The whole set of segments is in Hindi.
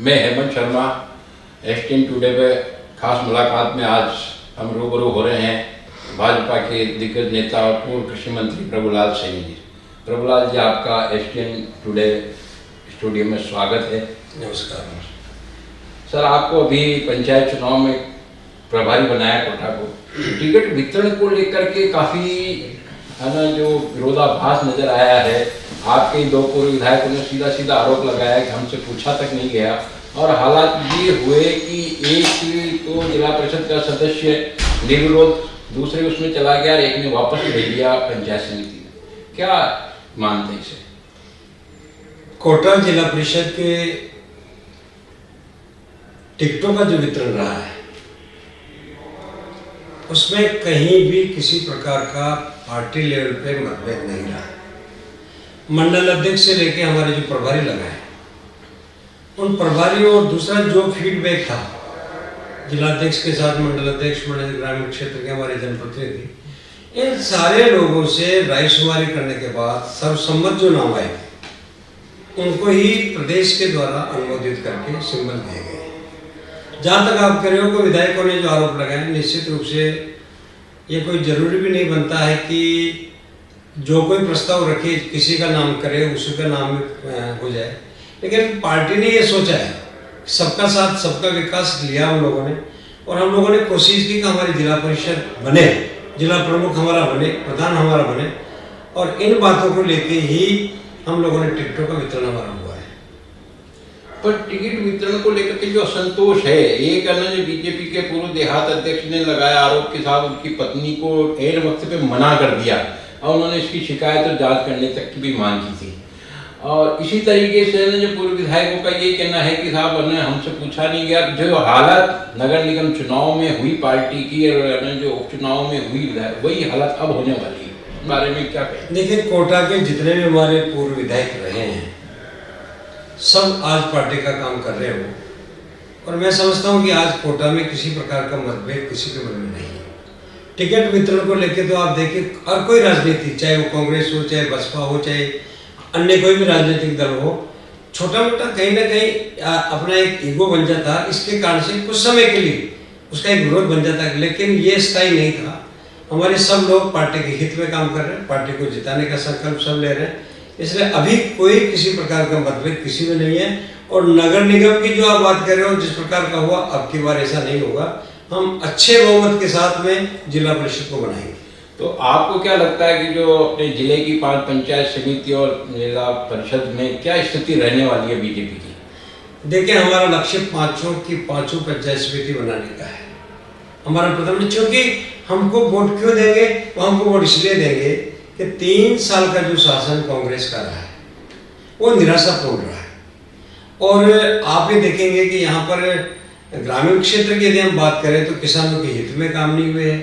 मैं हेमंत शर्मा एसटीएन टुडे पे खास मुलाकात में आज हम रूबरू हो रहे हैं भाजपा के दिग्गज नेता और पूर्व कृषि मंत्री प्रभुलाल सैनी जी। प्रभुलाल जी, आपका एसटीएन टुडे स्टूडियो में स्वागत है। नमस्कार सर, आपको अभी पंचायत चुनाव में प्रभारी बनाया कोटा को। टिकट वितरण को लेकर के काफ़ी है ना जो विरोधाभास नजर आया है। आपके दो पूर्व विधायकों ने सीधा सीधा आरोप लगाया कि हमसे पूछा तक नहीं गया, और हालात ये हुए कि एक तो जिला परिषद का सदस्य निर्विरोध दूसरे उसमें चला गया और एक ने वापस भेज दिया पंचायत समिति में। क्या मानते हैं इसे? कोटा जिला परिषद के टिकटों का जो वितरण रहा है उसमें कहीं भी किसी प्रकार का पार्टी लेवल पे मतभेद नहीं रहा। मंडल अध्यक्ष से लेके हमारे जो प्रभारी लगा है उन प्रभारियों, और दूसरा जो फीडबैक था जिलाध्यक्ष के साथ मंडल अध्यक्ष, मंडल ग्रामीण क्षेत्र के हमारे जनप्रतिनिधि, इन सारे लोगों से रायशुमारी करने के बाद सर्वसम्मत जो नाम आए उनको ही प्रदेश के द्वारा अनुमोदित करके सिंबल दिए गए। जहाँ तक आप कह रहे हो कि विधायकों ने जो आरोप लगाए, निश्चित रूप से ये कोई जरूरी भी नहीं बनता है कि जो कोई प्रस्ताव रखे किसी का नाम करे उसी का नाम हो जाए। लेकिन पार्टी ने ये सोचा है, सबका साथ सबका विकास लिया हम लोगों ने, और हम लोगों ने कोशिश की कि हमारी जिला परिषद बने, जिला प्रमुख हमारा बने, प्रधान हमारा बने, और इन बातों को लेके ही हम लोगों ने टिकटों का वितरण हमारा हुआ है। पर टिकट वितरण को लेकर के जो असंतोष है, एक अन्य जो बीजेपी के पूर्व देहात अध्यक्ष ने लगाया आरोप के साथ उनकी पत्नी को एन वक्त पे मना कर दिया, और उन्होंने इसकी शिकायत और जांच करने तक की भी मांग की थी। और इसी तरीके से जो पूर्व विधायकों का ये कहना है कि साहब हमसे पूछा नहीं गया। जो हालत नगर निगम चुनाव में हुई पार्टी की और जो उपचुनाव में हुई वही हालत अब होने वाली है, बारे में क्या कहें? देखिए, कोटा के जितने भी हमारे पूर्व विधायक रहे हैं सब आज पार्टी का काम कर रहे हो, और मैं समझता हूँ कि आज कोटा में किसी प्रकार का मतभेद किसी के मन में नहीं है। टिकट वितरण को लेकर तो आप देखिए, हर कोई राजनीति, चाहे वो कांग्रेस हो, चाहे बसपा हो, चाहे अन्य कोई भी राजनीतिक दल हो, छोटा मोटा कहीं ना कहीं अपना एक ईगो बन जाता है। इसके कारण से कुछ समय के लिए उसका एक विरोध बन जाता है, लेकिन ये स्थायी नहीं था। हमारे सब लोग पार्टी के हित में काम कर रहे हैं, पार्टी को जिताने का संकल्प सब ले रहे हैं, इसलिए अभी कोई किसी प्रकार का मतभेद किसी में नहीं है। और नगर निगम की जो आप बात कर रहे हो, जिस प्रकार का हुआ, अब की बार ऐसा नहीं होगा। हम अच्छे बहुमत के साथ में जिला परिषद को बनाएंगे। तो आपको क्या लगता है कि जो अपने जिले की 5 पंचायत समिति और जिला परिषद में क्या स्थिति रहने वाली है बीजेपी की? देखिए, हमारा लक्ष्य पांचों पंचायत समिति बनाने का है। हमारा प्रथम, क्योंकि हमको वोट क्यों देंगे, तो हमको वोट इसलिए देंगे कि 3 साल का जो शासन कांग्रेस का रहा है वो निराशापूर्ण रहा है। और आप ये देखेंगे कि यहाँ पर ग्रामीण क्षेत्र की यदि हम बात करें तो किसानों के हित में काम नहीं हुए हैं।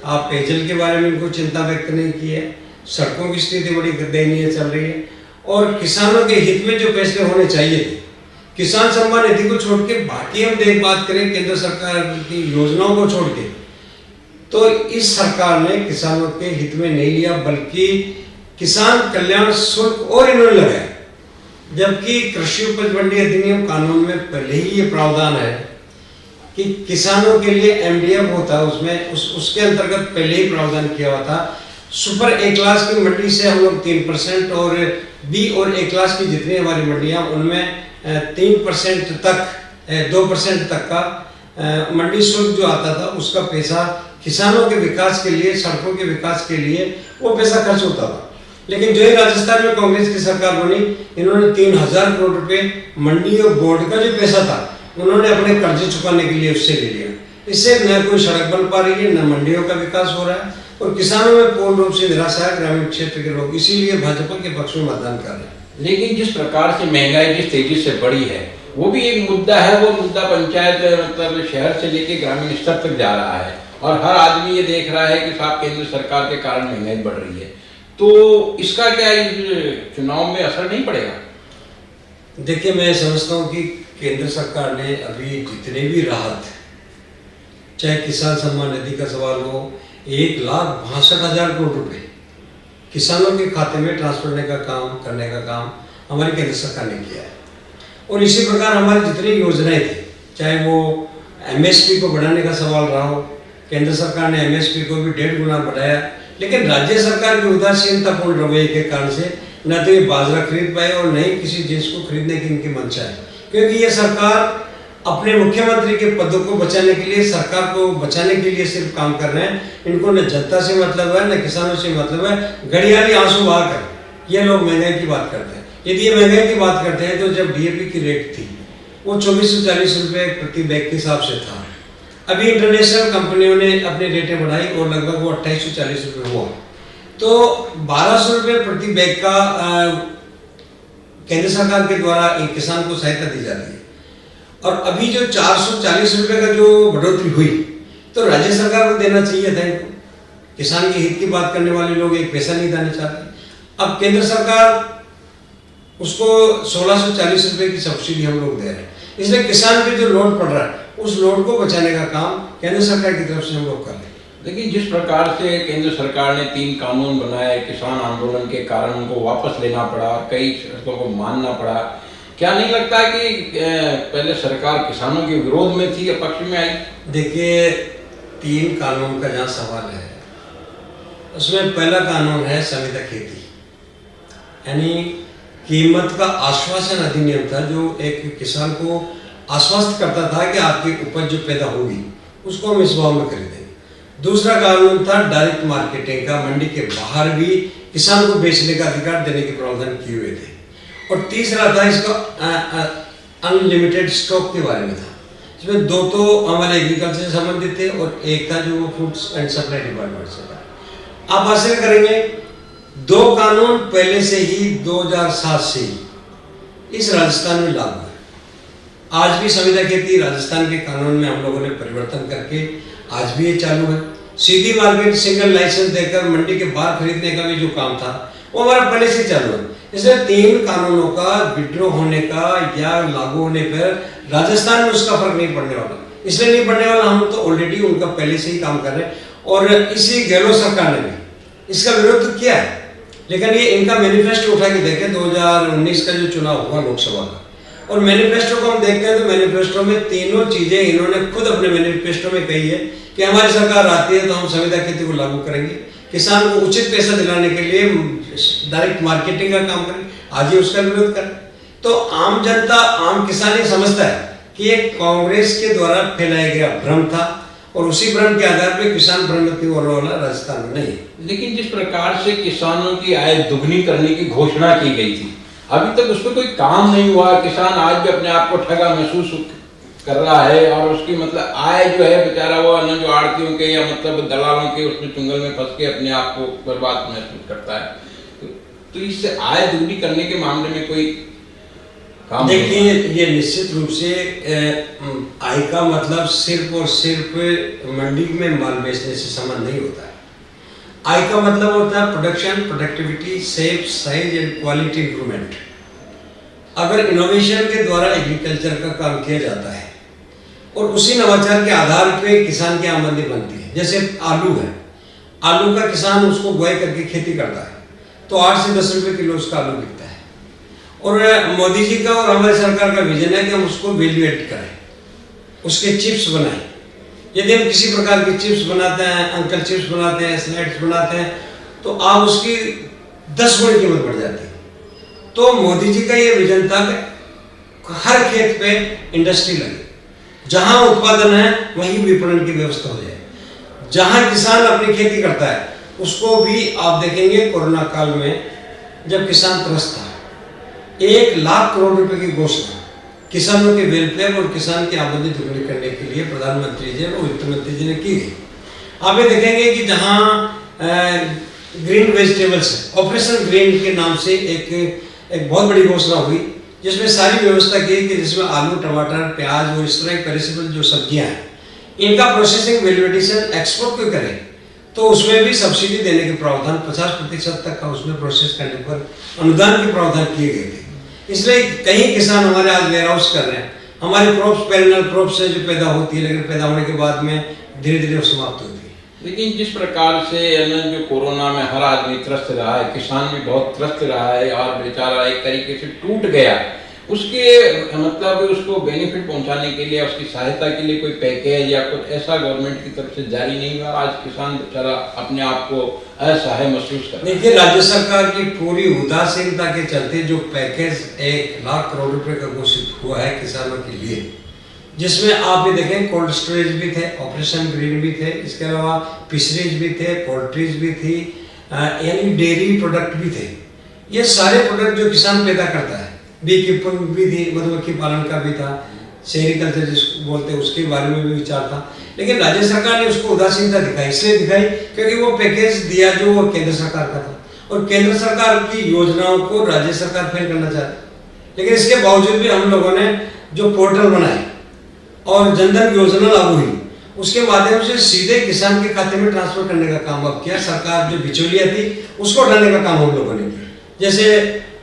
आप पेयजल के बारे में इनको चिंता व्यक्त नहीं की है, सड़कों की स्थिति बड़ी दयनीय चल रही है, और किसानों के हित में जो फैसले होने चाहिए थे, किसान सम्मान निधि को छोड़ के बाकी हम बात करें केंद्र सरकार की योजनाओं को छोड़ के, तो इस सरकार ने किसानों के हित में नहीं लिया, बल्कि किसान कल्याण शुल्क और इन्होंने लगाया। जबकि कृषि उपज मंडी अधिनियम कानून में पहले ही ये प्रावधान है कि किसानों के लिए एमडीएफ होता है, उसमें उसके अंतर्गत पहले ही प्रावधान किया हुआ था। सुपर ए क्लास की मंडी से हम लोग 3%, और बी और ए क्लास की जितनी हमारी मंडियां उनमें 3% तक 2% तक का मंडी शुल्क जो आता था उसका पैसा किसानों के विकास के लिए, सड़कों के विकास के लिए वो पैसा खर्च होता था। लेकिन जो ही राजस्थान में कांग्रेस की सरकार बनी, इन्होंने 3000 करोड़ रुपए मंडी और बोर्ड का जो पैसा था उन्होंने अपने कर्जे चुकाने के लिए उससे ले लिया। इससे न कोई सड़क बन पा रही है, न मंडियों का विकास हो रहा है, और किसानों में पूर्ण रूप से निराशा है। ग्रामीण क्षेत्र के लोग इसीलिए भाजपा के पक्ष में मतदान कर रहे हैं। लेकिन जिस प्रकार से महंगाई जिस तेजी से बढ़ी है वो भी एक मुद्दा है। वो मुद्दा पंचायत मतलब शहर से लेके ग्रामीण स्तर तक जा रहा है, और हर आदमी ये देख रहा है कि साहब केंद्र सरकार के कारण महंगाई बढ़ रही है। तो इसका क्या चुनाव में असर नहीं पड़ेगा? देखिए, मैं समझता हूँ कि केंद्र सरकार ने अभी जितने भी राहत, चाहे किसान सम्मान निधि का सवाल हो, 1,62,000 करोड़ रुपए किसानों के खाते में ट्रांसफर करने का काम हमारी केंद्र सरकार ने किया है। और इसी प्रकार हमारी जितनी योजनाएं थी, चाहे वो एमएसपी को बढ़ाने का सवाल रहा हो, केंद्र सरकार ने एमएसपी को भी 1.5 गुना बढ़ाया, लेकिन राज्य सरकार की उदासीनतापूर्ण रवैये के कारण से न तो ये बाजरा खरीद पाए और न ही किसी जिन्स को खरीदने की इनकी मंशा है, क्योंकि ये सरकार अपने मुख्यमंत्री के पदों को बचाने के लिए, सरकार को बचाने के लिए सिर्फ काम कर रहे हैं। इनको न जनता से मतलब है, न किसानों से मतलब है। घड़ियाली आंसू बहाकर ये लोग महंगाई की बात करते हैं। यदि ये महंगाई की बात करते हैं तो जब डीएपी की रेट थी वो 2440 रुपये प्रति बैग के हिसाब से था। अभी इंटरनेशनल कंपनियों ने अपनी रेटें बढ़ाई और लगभग वो 2840 रुपये हुआ। तो 1200 रुपये प्रति बैग का केंद्र सरकार के द्वारा एक किसान को सहायता दी जाती है, और अभी जो 440 रुपये का जो बढ़ोतरी हुई तो राज्य सरकार को देना चाहिए था इनको। किसान के हित की बात करने वाले लोग एक पैसा नहीं देना चाहते। अब केंद्र सरकार उसको 1640 रुपये की सब्सिडी हम लोग दे रहे हैं, इसलिए किसान पे जो लोड पड़ रहा है उस लोड को बचाने का काम केंद्र सरकार की तरफ से हम लोग कर रहे हैं। लेकिन जिस प्रकार से केंद्र सरकार ने 3 कानून बनाए, किसान आंदोलन के कारण उनको वापस लेना पड़ा, कई शर्तों को मानना पड़ा, क्या नहीं लगता कि पहले सरकार किसानों के विरोध में थी या पक्ष में आई? देखिए, 3 कानून का जहाँ सवाल है उसमें पहला कानून है संविदा खेती, यानी कीमत का आश्वासन अधिनियम था, जो एक किसान को आश्वस्त करता था कि आपकी उपज जो पैदा होगी उसको हम इस भाव में खरीदेंगे। दूसरा कानून था डायरेक्ट मार्केटिंग का, मंडी के बाहर भी किसान को बेचने का अधिकार देने के प्रावधान किए हुए थे। और तीसरा था इसका अनलिमिटेड स्टॉक के बारे में था, इसमें 2 तो हमारे एग्रीकल्चर से संबंधित थे और एक था जो फूड्स एंड सप्लाई डिपार्टमेंट से था। आप हासिल करेंगे 2 कानून पहले से ही 2007 से ही इस राजस्थान में लागू है। आज भी संविदा खेती राजस्थान के कानून में हम लोगों ने परिवर्तन करके आज भी ये चालू है। सीधी मार्केट सिंगल लाइसेंस देकर मंडी के बाहर खरीदने का भी जो काम था वो हमारा पहले से चालू है। इसलिए 3 कानूनों का विड्रॉ होने का या लागू होने पर राजस्थान में उसका फर्क नहीं पड़ने वाला। इसलिए नहीं पड़ने वाला, हम तो ऑलरेडी उनका पहले से ही काम कर रहे हैं और इसी गहलोत सरकार ने भी इसका विरोध किया है। लेकिन ये इनका मैनिफेस्टो उठा के देखें, 2019 का जो चुनाव हुआ लोकसभा का, और मैनिफेस्टो को हम देखते हैं तो मैनिफेस्टो में तीनों चीजें इन्होंने खुद अपने मैनिफेस्टो में कही है कि हमारी सरकार आती है तो हम संविदा खेती को लागू करेंगे, किसान को उचित पैसा दिलाने के लिए डायरेक्ट मार्केटिंग का काम करेंगे। आज ही उसका विरोध करें तो आम जनता, आम किसान ये समझता है कि ये कांग्रेस के द्वारा फैलाया गया भ्रम था और उसी भ्रम के आधार पर किसान भ्रमती होने वाला राजस्थान में नहीं है। लेकिन जिस प्रकार से किसानों की आय दुगनी करने की घोषणा की गई थी, अभी तक उस पर कोई काम नहीं हुआ। किसान आज भी अपने आप को ठगा महसूस कर रहा है और उसकी मतलब आय जो है बेचारा वो न जो आड़तियों के या मतलब दलालों के उसमें चुंगल में फंस के अपने आप को बर्बाद महसूस करता है। तो इससे आय दुगनी करने के मामले में कोई काम? देखिए, ये निश्चित रूप से आय का मतलब सिर्फ और सिर्फ मंडी में माल बेचने से संबंध नहीं होता है। आय का मतलब होता है production, productivity, safe, size and quality improvement. अगर इनोवेशन के द्वारा एग्रीकल्चर का काम किया जाता है और उसी नवाचार के आधार पे किसान की आमदनी बनती है, जैसे आलू है, आलू का किसान उसको बुआई करके खेती करता है तो 8 से 10 रुपए किलो उसका आलू बिकता है। और मोदी जी का और हमारी सरकार का विजन है कि हम उसको वैल्यू एड करें, उसके चिप्स बनाएं। यदि हम किसी प्रकार की चिप्स बनाते हैं, अंकल चिप्स बनाते हैं, स्नैक्स बनाते हैं, तो आप उसकी 10 गुना कीमत बढ़ जाती है। तो मोदी जी का ये विजन था कि हर खेत पे इंडस्ट्री लगे, जहां उत्पादन है वहीं विपणन की व्यवस्था हो जाए। जहां किसान अपनी खेती करता है उसको भी आप देखेंगे कोरोना काल में जब किसान त्रस्त था, 1 लाख करोड़ रुपए की घोषणा किसानों के वेलफेयर और किसान की आमदनी दुगनी करने के लिए प्रधानमंत्री जी और वित्त मंत्री जी ने की गई। आप ये देखेंगे कि जहां ग्रीन वेजिटेबल्स, ऑपरेशन ग्रीन के नाम से एक बहुत बड़ी घोषणा हुई जिसमें सारी व्यवस्था की कि जिसमें आलू, टमाटर, प्याज और इस तरह की पेरिशेबल जो सब्जियां हैं इनका प्रोसेसिंग, वैल्यू एडिशन, एक्सपोर्ट क्यों करें, तो उसमें भी सब्सिडी देने के प्रावधान 50% तक का उसमें प्रोसेस करने पर अनुदान के प्रावधान किए गए थे। इसलिए कई किसान हमारे आज वेयर हाउस कर रहे हैं। हमारी क्रॉप्स पेरिनल क्रॉप्स से जो पैदा होती है, लेकिन पैदा होने के बाद में धीरे धीरे समाप्त होती है। लेकिन जिस प्रकार से जो कोरोना में हर आदमी त्रस्त रहा है, किसान भी बहुत त्रस्त रहा है और बेचारा एक तरीके से टूट गया, उसके मतलब उसको बेनिफिट पहुंचाने के लिए, उसकी सहायता के लिए कोई पैकेज या कुछ ऐसा गवर्नमेंट की तरफ से जारी नहीं हुआ। आज किसान बेचारा अपने आप को असहाय महसूस कर रहा है। देखिए, राज्य सरकार की पूरी उदासीनता के चलते जो पैकेज 1,00,000 करोड़ रुपए का घोषित हुआ है किसानों के लिए, जिसमें आप ये देखें कोल्ड स्टोरेज भी थे, ऑपरेशन ग्रीन भी थे, इसके अलावा फिशरीज भी थे, पोल्ट्रीज भी थी, यानी डेयरी प्रोडक्ट भी थे। ये सारे प्रोडक्ट जो किसान पैदा करता है, बी कीपिंग भी थी, मधुमक्खी पालन का भी था, सेरिकल्चर जिसको बोलते हैं उसके बारे में भी विचार था। लेकिन राज्य सरकार ने उसको उदासीनता दिखाई, इसलिए दिखाई क्योंकि वो पैकेज दिया जो वो केंद्र सरकार का था, और केंद्र सरकार की योजनाओं को राज्य सरकार फेल करना चाहती। लेकिन इसके बावजूद भी हम लोगों ने जो पोर्टल बनाए और जनधन योजना लागू हुई, उसके माध्यम से सीधे किसान के खाते में ट्रांसफर करने का काम अब किया। सरकार जो बिचौलिया थी उसको हटाने का काम हम लोगों ने किया। जैसे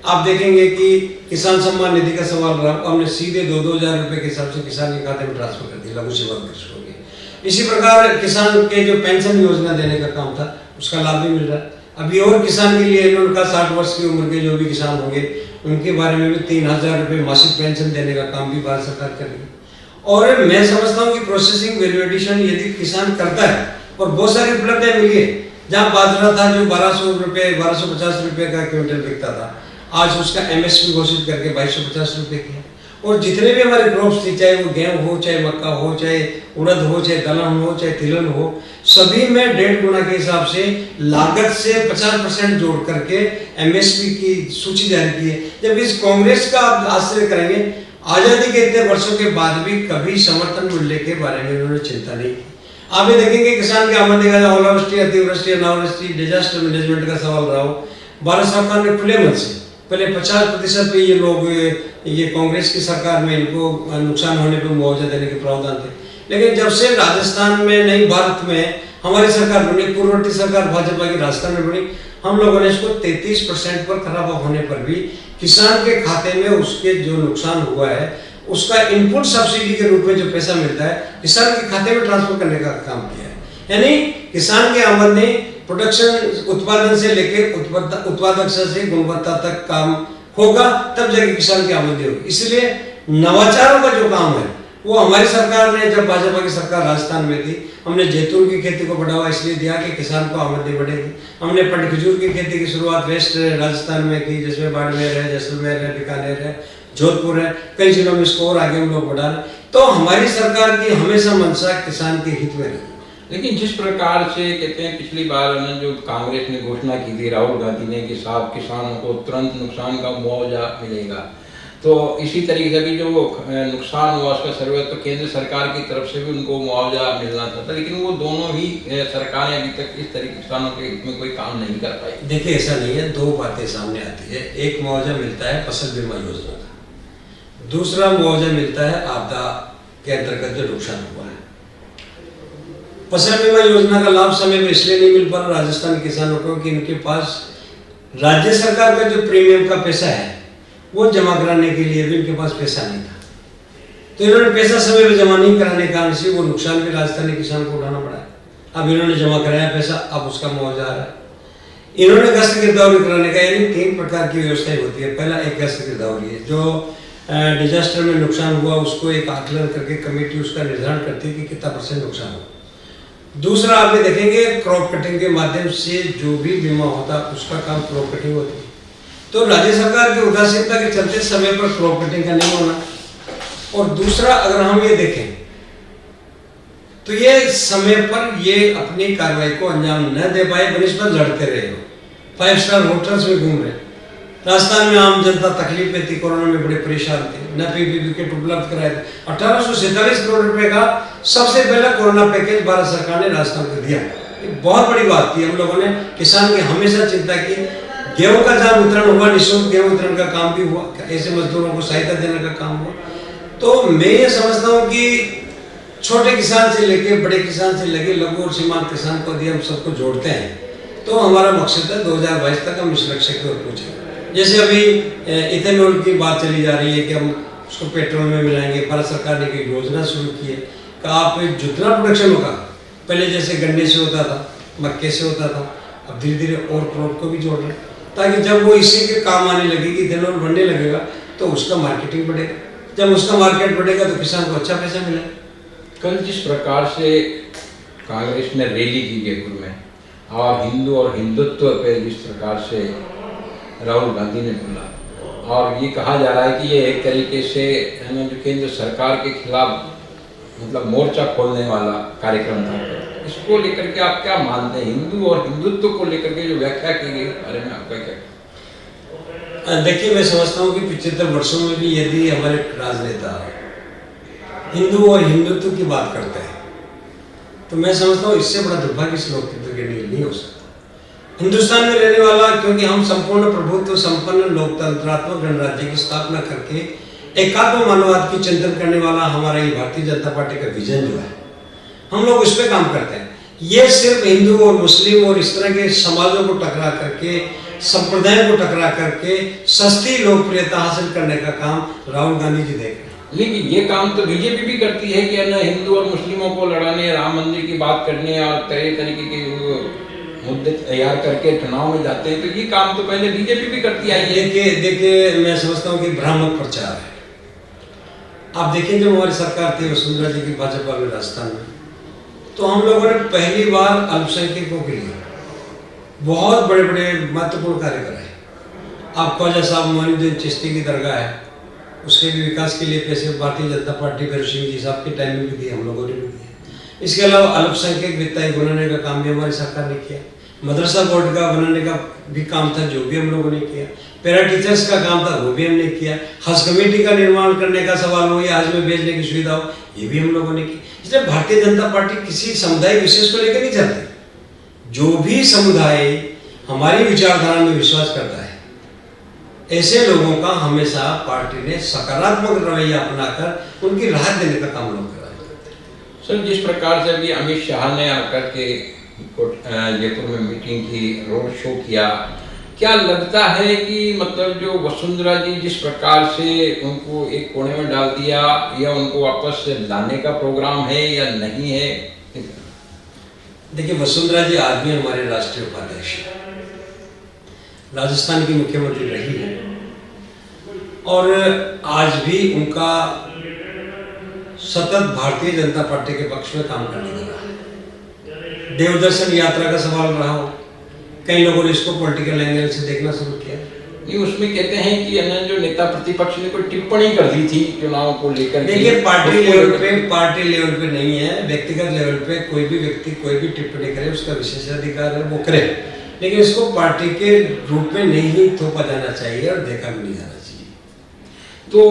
आप देखेंगे कि किसान सम्मान निधि का सवाल रहा, हमने सीधे 2-2 हज़ार रुपए के हिसाब से किसान के खाते में ट्रांसफर कर दिया लघु सीमांत कृषकों के। इसी प्रकार किसान के जो पेंशन योजना देने का काम था उसका लाभ भी मिल रहा है। अभी और किसान के लिए उनका 60 वर्ष की उम्र के जो भी किसान होंगे उनके बारे में भी 3,000 रुपए मासिक पेंशन देने का काम भी भारत सरकार करेगी। और मैं समझता हूँ कि प्रोसेसिंग वैल्यू एडिशन यदि किसान करता है, और बहुत सारी उपलब्धियां मिली है, जहाँ बाजरा था जो 1250 रुपए का क्विंटल बिकता था, आज उसका एमएसपी घोषित करके 2250 रुपए किया। और जितने भी हमारे क्रॉप्स थी, चाहे वो गेहूं हो, चाहे मक्का हो, चाहे उड़द हो, चाहे दलहन हो, चाहे तिलहन हो, सभी में 1.5 गुना के हिसाब से लागत से 50% जोड़ करके एमएसपी की सूची जारी की है। जब इस कांग्रेस का आप आश्रय करेंगे, आजादी के इतने वर्षों के बाद भी कभी समर्थन मूल्य के बारे में उन्होंने चिंता नहीं की। आप ये देखेंगे किसान की आमदनी का ओलावृष्टि, अतिवृष्टि, अनावृष्टि, डिजास्टर मैनेजमेंट का सवाल रहा हो, भारत सरकार ने खुले मन से पहले 50% पे ये लोग, ये कांग्रेस की सरकार में इनको नुकसान होने पे मुआवजा देने के प्रावधान थे। लेकिन जब से राजस्थान में, नहीं भारत में हमारी सरकार बनी, पूर्ववर्ती सरकार भाजपा की राजस्थान में बनी, हम लोगों ने इसको 33% पर खराब होने पर भी किसान के खाते में उसके जो नुकसान हुआ है उसका इनपुट सब्सिडी के रूप में जो पैसा मिलता है किसान के खाते में ट्रांसफर करने का काम किया है। यानी किसान की आमदनी प्रोडक्शन, उत्पादन से लेकर उत्पादक से गुणवत्ता तक काम होगा, तब जाके किसान की आमदनी होगी। इसलिए नवाचारों का जो काम है वो हमारी सरकार ने, जब भाजपा की सरकार राजस्थान में थी, हमने जैतून की खेती को बढ़ावा इसलिए दिया कि किसान को आमदनी बढ़ेगी। हमने पंड खजूर की खेती की शुरुआत वेस्ट राजस्थान में की, जिसमें बाड़मेर है, जैसलमेर है, बीकानेर है, जोधपुर है, कई जिलों में इसको और आगे हम लोग बढ़ा रहे। तो हमारी सरकार की हमेशा मंशा किसान के हित में रही। लेकिन जिस प्रकार से कहते हैं पिछली बार ना जो कांग्रेस ने घोषणा की थी, राहुल गांधी ने, कि साहब किसानों को तुरंत नुकसान का मुआवजा मिलेगा, तो इसी तरीके से भी जो नुकसान हुआ उसका सर्वे तो केंद्र सरकार की तरफ से भी उनको मुआवजा मिलना था, लेकिन वो दोनों ही सरकारें अभी तक इस तरीके किसानों के हित में कोई काम नहीं कर पाई। देखिए, ऐसा नहीं है, दो बातें सामने आती है। एक मुआवजा मिलता है फसल बीमा योजना का, दूसरा मुआवजा मिलता है आपदा के अंतर्गत जो नुकसान हुआ है। फसल बीमा योजना का लाभ समय में इसलिए नहीं मिल पा रहा राजस्थान के किसानों को कि इनके पास राज्य सरकार का जो प्रीमियम का पैसा है वो जमा कराने के लिए भी इनके पास पैसा नहीं था। तो इन्होंने पैसा समय में जमा नहीं कराने के कारण से वो नुकसान भी राजस्थानी किसान को उठाना पड़ा है। अब इन्होंने जमा कराया पैसा, अब उसका मुआवजा आ रहा है। इन्होंने गश्त गिरदावरी कराने का, यानी 3 प्रकार की व्यवस्थाएं होती है। पहला एक गश्त गिरदावरी है, जो डिजास्टर में नुकसान हुआ उसको एक आकलन करके कमेटी उसका निर्धारण करती है कि कितना % नुकसान हो। दूसरा आप ये देखेंगे क्रॉप कटिंग के माध्यम से जो भी बीमा होता है उसका काम क्रॉप कटिंग होती है। तो राज्य सरकार की उदासीनता के चलते समय पर क्रॉप कटिंग का नहीं होना। और दूसरा अगर हम ये देखें तो ये समय पर ये अपनी कार्रवाई को अंजाम न दे पाए, बनिस्बत लड़ते रहे हो, 5 स्टार होटल्स में घूम रहे। राजस्थान में आम जनता तकलीफ में थी, कोरोना में बड़े परेशान थे, न पीपीपी किट उपलब्ध कराए थे। 1847 करोड़ रुपए का सबसे पहला कोरोना पैकेज भारत सरकार ने राजस्थान को दिया। बहुत बड़ी बात थी। हम लोगों ने किसान की हमेशा चिंता की। गेहूं का जहाँ वितरण हुआ, निःशुल्क गेहूं वितरण का काम भी हुआ, ऐसे मजदूरों को सहायता देने का काम हुआ। तो मैं ये समझता हूँ कि छोटे किसान से लेके बड़े किसान से लेके लघु और सीमांत किसान को यदि हम सबको जोड़ते हैं तो हमारा मकसद है 2022 तक हम इस लक्ष्य की ओर पहुंचे। जैसे अभी इथेनॉल की बात चली जा रही है कि हम उसको पेट्रोल में मिलाएंगे। भारत सरकार ने एक योजना शुरू की है कि आप जितना प्रोडक्शन होगा, पहले जैसे गन्ने से होता था, मक्के से होता था, अब धीरे धीरे और क्रॉप को भी जोड़ रहे हैं, ताकि जब वो इसी के काम आने लगेगी, इथेनॉल बनने लगेगा, तो तो उसका मार्केटिंग बढ़ेगा, जब उसका मार्केट बढ़ेगा तो किसान को अच्छा पैसा मिलेगा। कल जिस प्रकार से कांग्रेस ने रैली की जयपुर में और हिंदू और हिंदुत्व पे जिस प्रकार से राहुल गांधी ने बोला, और ये कहा जा रहा है कि ये एक तरीके से है ना जो केंद्र सरकार के खिलाफ मतलब मोर्चा खोलने वाला कार्यक्रम था, इसको लेकर के आप क्या मानते हैं? हिंदू और हिंदुत्व को लेकर के जो व्याख्या की गई बारे में आपका क्या? देखिए, मैं समझता हूँ कि 75 वर्षों में भी यदि हमारे राजनेता हिंदू और हिंदुत्व की बात करते हैं तो मैं समझता हूँ इससे बड़ा दुर्भाग्य इस लोकतंत्र के लिए नहीं हो सकता। हिंदुस्तान में रहने वाला, क्योंकि हम संपूर्ण प्रभुत्व संपन्न लोकतंत्रात्मक गणराज्य की स्थापना करके एकात्म मानववाद की चिंतन करने वाला हमारा ये भारतीय जनता पार्टी का विजन जो है, हम लोग उस पर काम करते हैं। ये सिर्फ हिंदू और मुस्लिम और इस तरह के समाजों को टकरा करके, संप्रदायों को टकरा करके सस्ती लोकप्रियता हासिल करने का काम राहुल गांधी जी देख रहे हैं। लेकिन ये काम तो बीजेपी भी करती है कि ना हिंदू और मुस्लिमों को लड़ाने, राम मंदिर की बात करने और तरह तरीके के मुद्दे तैयार करके चुनाव में जाते हैं, तो ये काम तो पहले बीजेपी भी करती आई है। देखिए मैं समझता हूँ कि भ्रामक प्रचार है। आप देखिए, जब हमारी सरकार थी वसुंधरा जी की भाजपा में राजस्थान में, तो हम लोगों ने पहली बार अल्पसंख्यकों के लिए बहुत बड़े बड़े महत्वपूर्ण कार्य कराए। आप ख्वाजा साहब मोइनुद्दीन चिश्ती की दरगाह है, उसके भी विकास के लिए पैसे भारतीय जनता पार्टी भगत सिंह जी साहब के टाइम में भी दिए, हम लोगों ने भी दिए। इसके अलावा अल्पसंख्यक वित्ताई बनाने का काम भी हमारी सरकार ने किया। मदरसा बोर्ड का बनाने का भी काम था, जो भी हम लोगों ने किया। पैरा टीचर्स का काम था, वो भी हमने किया। हज कमेटी का निर्माण करने का सवाल हो या हज में भेजने की सुविधा हो, ये भी हम लोगों ने की। इसलिए भारतीय जनता पार्टी किसी समुदाय विशेष को लेकर नहीं चलती। जो भी समुदाय हमारी विचारधारा में विश्वास करता है, ऐसे लोगों का हमेशा पार्टी ने सकारात्मक रवैया अपनाकर उनकी राहत देने का काम लोग कर रहे हैं। सर, जिस प्रकार से अभी अमित शाह ने आकर के जयपुर में मीटिंग की, रोड शो किया, क्या लगता है कि मतलब जो वसुंधरा जी जिस प्रकार से उनको एक कोने में डाल दिया, या उनको वापस लाने का प्रोग्राम है या नहीं है? देखिए, वसुंधरा जी आज भी हमारे राष्ट्रीय उपाध्यक्ष हैं, राजस्थान की मुख्यमंत्री रही है, और आज भी उनका सतत भारतीय जनता पार्टी के पक्ष में काम करने लगा है। देवदर्शन यात्रा का सवाल रहा हो, कई लोगों ने इसको पॉलिटिकल एंगल से देखना शुरू किया। नहीं, उसमें कहते हैं कि जो नेता प्रतिपक्ष ने कोई टिप्पणी कर दी थी चुनाव को लेकर। देखिए, पार्टी लेवल पे नहीं है, व्यक्तिगत लेवल पे कोई भी व्यक्ति कोई भी टिप्पणी करे, उसका विशेषाधिकार है, वो करे, लेकिन इसको पार्टी के रूप में नहीं थोपा जाना चाहिए और देखा भी नहीं जाना चाहिए। तो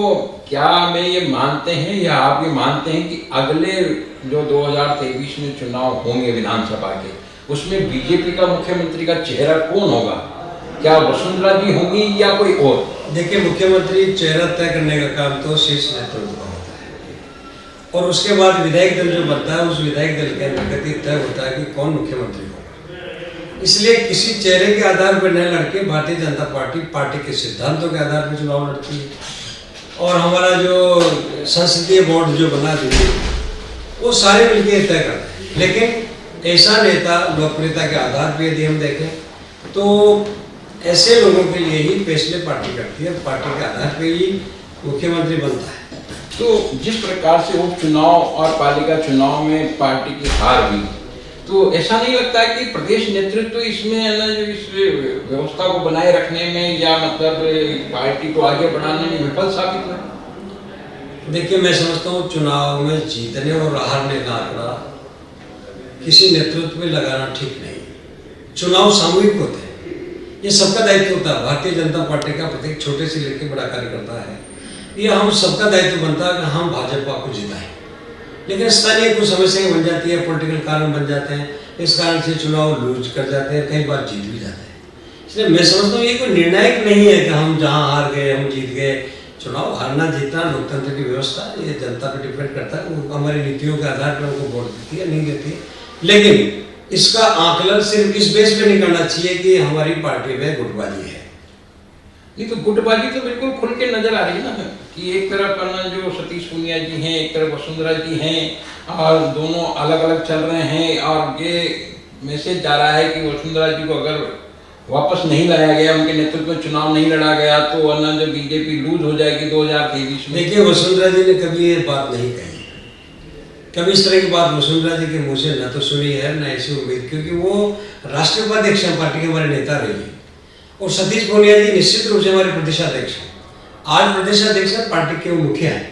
क्या मैं ये मानते हैं या आप ये मानते हैं कि अगले जो 2023 में चुनाव होंगे विधानसभा के, उसमें बीजेपी का मुख्यमंत्री का चेहरा कौन होगा? क्या वसुंधरा जी होंगी या कोई और? देखिए, मुख्यमंत्री चेहरा तय करने का काम तो शीर्ष नेतृत्व का होता है, और उसके बाद विधायक दल जो बनता है, उस विधायक दल के अंतर्गत ही तय होता है कि कौन मुख्यमंत्री होगा। इसलिए किसी चेहरे के आधार पर न लड़के भारतीय जनता पार्टी के सिद्धांतों के आधार पर चुनाव लड़ती है, और हमारा जो संसदीय बोर्ड जो बना दिए वो सारे मिलकर तय करते हैं। लेकिन ऐसा नेता लोकप्रियता के आधार पर यदि हम देखें तो ऐसे लोगों के लिए ही फैसले पार्टी करती है, पार्टी के आधार पर ही मुख्यमंत्री बनता है। तो जिस प्रकार से उपचुनाव और पालिका चुनाव में पार्टी की हार हुई, तो ऐसा नहीं लगता है कि प्रदेश नेतृत्व इसमें है ना जो इस व्यवस्था को बनाए रखने में या मतलब पार्टी को आगे बढ़ाने में विफल साबित हुआ? देखिए, मैं समझता हूँ चुनाव में जीतने और हारने का आंकड़ा किसी नेतृत्व में लगाना ठीक नहीं। चुनाव सामूहिक होते हैं, ये सबका दायित्व होता है। भारतीय जनता पार्टी का प्रत्येक छोटे से लेकर बड़ा कार्यकर्ता है, ये हम सबका दायित्व बनता है कि हम भाजपा को जिताएं। लेकिन स्थानीय कुछ समस्याएं बन जाती है, पॉलिटिकल कारण बन जाते हैं, इस कारण से चुनाव लूज कर जाते हैं, कई बार जीत भी जाते हैं। इसलिए मैं समझता हूँ ये कोई निर्णायक नहीं है कि हम जहाँ हार गए हम जीत गए। चुनाव हारना जीतना लोकतंत्र की व्यवस्था, ये जनता पर डिपेंड करता है, वो हमारी नीतियों के आधार पर उनको वोट देती है नहीं देती है। लेकिन इसका आकलन सिर्फ इस बेस पे नहीं करना चाहिए कि हमारी पार्टी में गुटबाजी है। नहीं, तो गुटबाजी तो बिल्कुल खुल के नजर आ रही है ना कि एक तरफ जो सतीश पूनिया जी हैं, एक तरफ वसुंधरा जी हैं, और दोनों अलग अलग चल रहे हैं, और ये मैसेज जा रहा है कि वसुंधरा जी को अगर वापस नहीं लाया गया, उनके नेतृत्व में चुनाव नहीं लड़ा गया, तो वरना जब बीजेपी लूज हो जाएगी 2023 में। देखिए, वसुंधरा जी ने कभी ये बात नहीं कही, कभी इस तरह की बात वसुंधरा जी के मुंह से न तो सुनी है न ऐसी उम्मीद, क्योंकि वो राष्ट्रीय उपाध्यक्ष हैं, पार्टी के हमारे नेता रही है। और सतीश पूनिया जी निश्चित रूप से हमारे प्रदेशाध्यक्ष हैं। आज प्रदेशाध्यक्ष पार्टी के मुखिया हैं।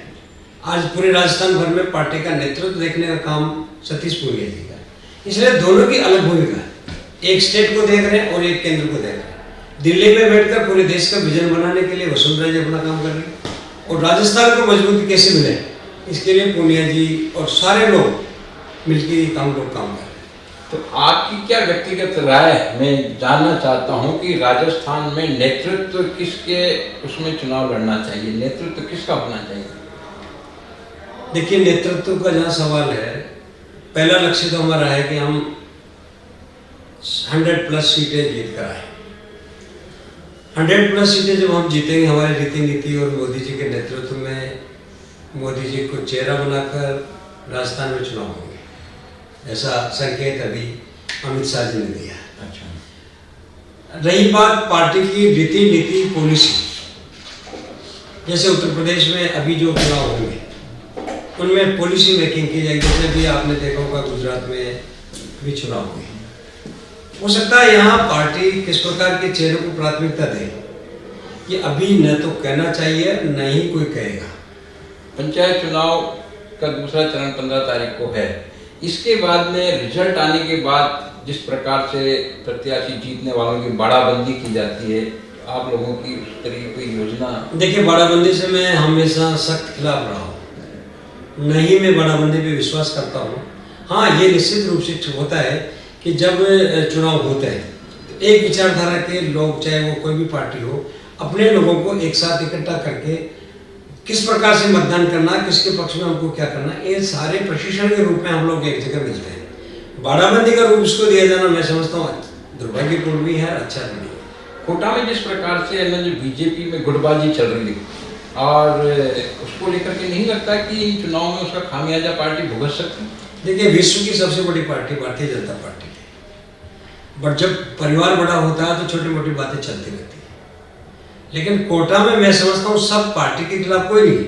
आज पूरे राजस्थान भर में पार्टी का नेतृत्व देखने का काम सतीश पूनिया जी का, इसलिए दोनों की अलग भूमिका है। एक स्टेट को देख रहे हैं और एक केंद्र को देख रहे हैं। दिल्ली में बैठकर पूरे देश का विजन बनाने के लिए वसुंधरा जी अपना काम कर रही है, और राजस्थान को मजबूती कैसे मिले इसके लिए पूनिया जी और सारे लोग मिलकर काम कर रहे हैं। तो आपकी क्या व्यक्तिगत राय, मैं जानना चाहता हूं कि राजस्थान में नेतृत्व किसके उसमें चुनाव लड़ना चाहिए, नेतृत्व किसका होना चाहिए? देखिए, नेतृत्व का जहाँ सवाल है, पहला लक्ष्य तो हमारा है कि हम 100+ सीटें जीत कर आए। 100+ सीटें जब हम जीतेंगे, हमारी रीति नीति और मोदी जी के नेतृत्व में मोदी जी को चेहरा बनाकर राजस्थान में चुनाव होंगे, ऐसा संकेत अभी अमित शाह जी ने दिया। अच्छा, रही बात पार्टी की रीति नीति पॉलिसी, जैसे उत्तर प्रदेश में अभी जो चुनाव होंगे उनमें पॉलिसी मेकिंग की जाएगी। जैसे भी आपने देखा होगा गुजरात में भी चुनाव हुए, हो सकता है यहाँ पार्टी किस प्रकार के चेहरे को प्राथमिकता दे, ये अभी न तो कहना चाहिए न ही कोई कहेगा। पंचायत चुनाव का दूसरा चरण 15 तारीख को है। इसके बाद में रिजल्ट आने के बाद जिस प्रकार से प्रत्याशी जीतने वालों की बाड़ाबंदी की जाती है, आप लोगों की उस तरह की कोई योजना? देखिए, बाड़ाबंदी से मैं हमेशा सख्त खिलाफ रहा हूँ, नहीं मैं बाड़ाबंदी पे विश्वास करता हूँ। हाँ, ये निश्चित रूप से होता है कि जब चुनाव होते हैं तो एक विचारधारा के लोग, चाहे वो कोई भी पार्टी हो, अपने लोगों को एक साथ इकट्ठा करके किस प्रकार से मतदान करना, किसके पक्ष में हमको क्या करना, ये सारे प्रशिक्षण के रूप में हम लोग एक जगह मिलते हैं। बाड़ाबंदी का रूप इसको दिया जाना मैं समझता हूँ दुर्भाग्यपूर्ण भी है, अच्छा भी नहीं। कोटा में जिस प्रकार से जो बीजेपी में गुटबाजी चल रही है, और उसको लेकर के नहीं लगता कि इन चुनाव में उसका खामियाजा पार्टी भुगत सकती? देखिए, विश्व की सबसे बड़ी पार्टी भारतीय जनता पार्टी है, बट जब परिवार बड़ा होता है तो छोटी मोटी बातें चलती रहती है। लेकिन कोटा में मैं समझता हूँ सब पार्टी के खिलाफ कोई नहीं,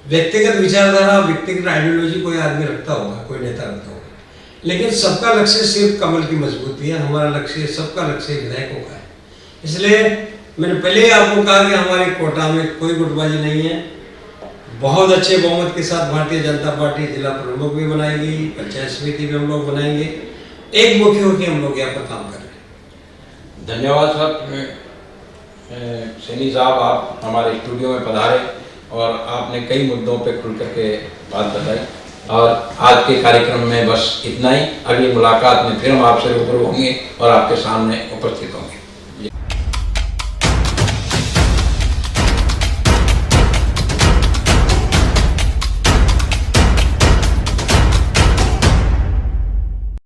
व्यक्तिगत विचारधारा, व्यक्तिगत आइडियोलॉजी कोई आदमी रखता होगा, कोई नेता रखता होगा, लेकिन सबका लक्ष्य सिर्फ कमल की मजबूती है। हमारा लक्ष्य, सबका लक्ष्य विधायकों का है। इसलिए मैंने पहले ही आपको कहा कि हमारे कोटा में कोई गुटबाजी नहीं है। बहुत अच्छे बहुमत के साथ भारतीय जनता पार्टी जिला प्रमुख भी बनाएगी, पंचायत समिति भी हम लोग बनाएंगे, एक मुखी होकर हम लोग यहाँ पर काम कर रहे हैं। धन्यवाद साहब। सैनी साहब, आप हमारे स्टूडियो में पधारे और आपने कई मुद्दों पे खुल करके बात बताई, और आज के कार्यक्रम में बस इतना ही। अगली मुलाकात में फिर हम आपसे रूबरू होंगे और आपके सामने उपस्थित होंगे।